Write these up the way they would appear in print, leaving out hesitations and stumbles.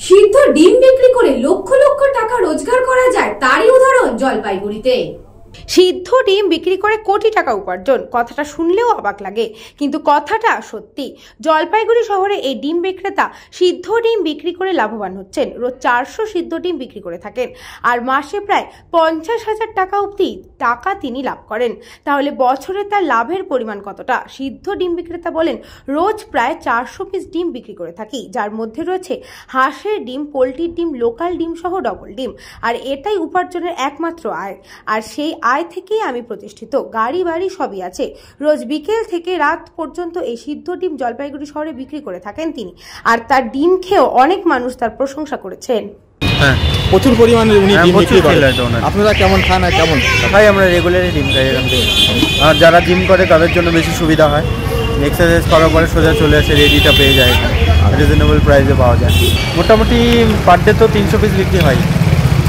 সিদ্ধ ডিম বিক্রি করে লক্ষ লক্ষ টাকা রোজগার করা যায়, তারই উদাহরণ জলপাইগুড়িতে। সিদ্ধ ডিম বিক্রি করে কোটি টাকা উপার্জন, কথাটা শুনলেও অবাক লাগে, কিন্তু কথাটা সত্যি। জলপাইগুড়ি শহরে এই ডিম বিক্রেতা সিদ্ধ ডিম বিক্রি করে লাভবান হচ্ছেন। রোজ 400 সিদ্ধ ডিম বিক্রি করে থাকেন, আর মাসে প্রায় 50,000 টাকা অবধি টাকা তিনি লাভ করেন। তাহলে বছরে তার লাভের পরিমাণ কতটা? সিদ্ধ ডিম বিক্রেতা বলেন, রোজ প্রায় 400 পিস ডিম বিক্রি করে থাকি, যার মধ্যে রয়েছে হাঁসের ডিম, পোলট্রির ডিম, লোকাল ডিম সহ ডবল ডিম। আর এটাই উপার্জনের একমাত্র আয়, আর সেই আয় থেকেই আমি প্রতিষ্ঠিত। গাড়ি বাড়ি সবই আছে। রোজ বিকেল থেকে রাত পর্যন্ত এই সিদ্ধ ডিম জলপাইগুড়ি শহরে বিক্রি করে থাকেন তিনি, আর তার ডিম খেয়েও অনেক মানুষ তার প্রশংসা করেছেন। হ্যাঁ, প্রচুর পরিমাণে উনি ডিম বিক্রি করেন। আপনারা কেমন খান আর কেমন খাই? আমরা রেগুলারই ডিম খাই এখান থেকে। আর যারা জিম করে তাদের জন্য বেশি সুবিধা হয়, এক্সারসাইজ করার পরে সোজা চলে আসে, রেডিটা পেয়ে যায়, রিজনেবল প্রাইসে পাওয়া যায়। মোটামুটি পার ডে তো 300 পিস বিক্রি হয়।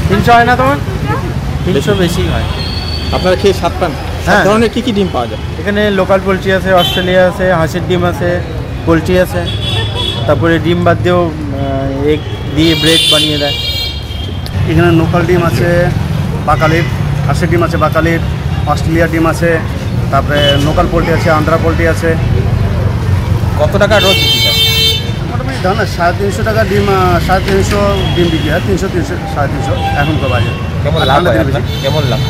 300 হয় না তোমার? 300 বেশি হয়। আপনারা খেয়ে স্বাদ পান? হ্যাঁ। ধরনের কী কী ডিম পাওয়া যায় এখানে? লোকাল পোলট্রি আছে, অস্ট্রেলিয়া আছে, হাঁসের ডিম আছে, পোলট্রি আছে, তারপরে ডিম বাদ দিয়েও এগ দিয়ে ব্রেড বানিয়ে দেয়। এখানে লোকাল ডিম আছে বাকালির, হাঁসের ডিম আছে বাকালির, অস্ট্রেলিয়ার ডিম আছে, তারপরে লোকাল পোলট্রি আছে, আন্ধ্রা পোলট্রি আছে। কত টাকা রোজ বিক্রি হয়? মোটামুটি ধর না 350 টাকা ডিম, 350 ডিম বিক্রি হয়। 300, 350 এখনকার বাজার। কেমন লাভ হয় আপনার? কেমন লাভ?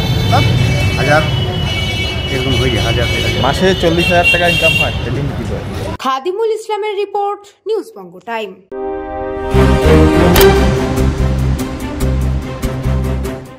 1000 এরকম হয়ে যায়, 1000 মাসে 40,000 টাকা ইনকাম হয় ডিম বিক্রি করে। খাদিমুল ইসলামের রিপোর্ট, নিউজ বঙ্গ টাইম।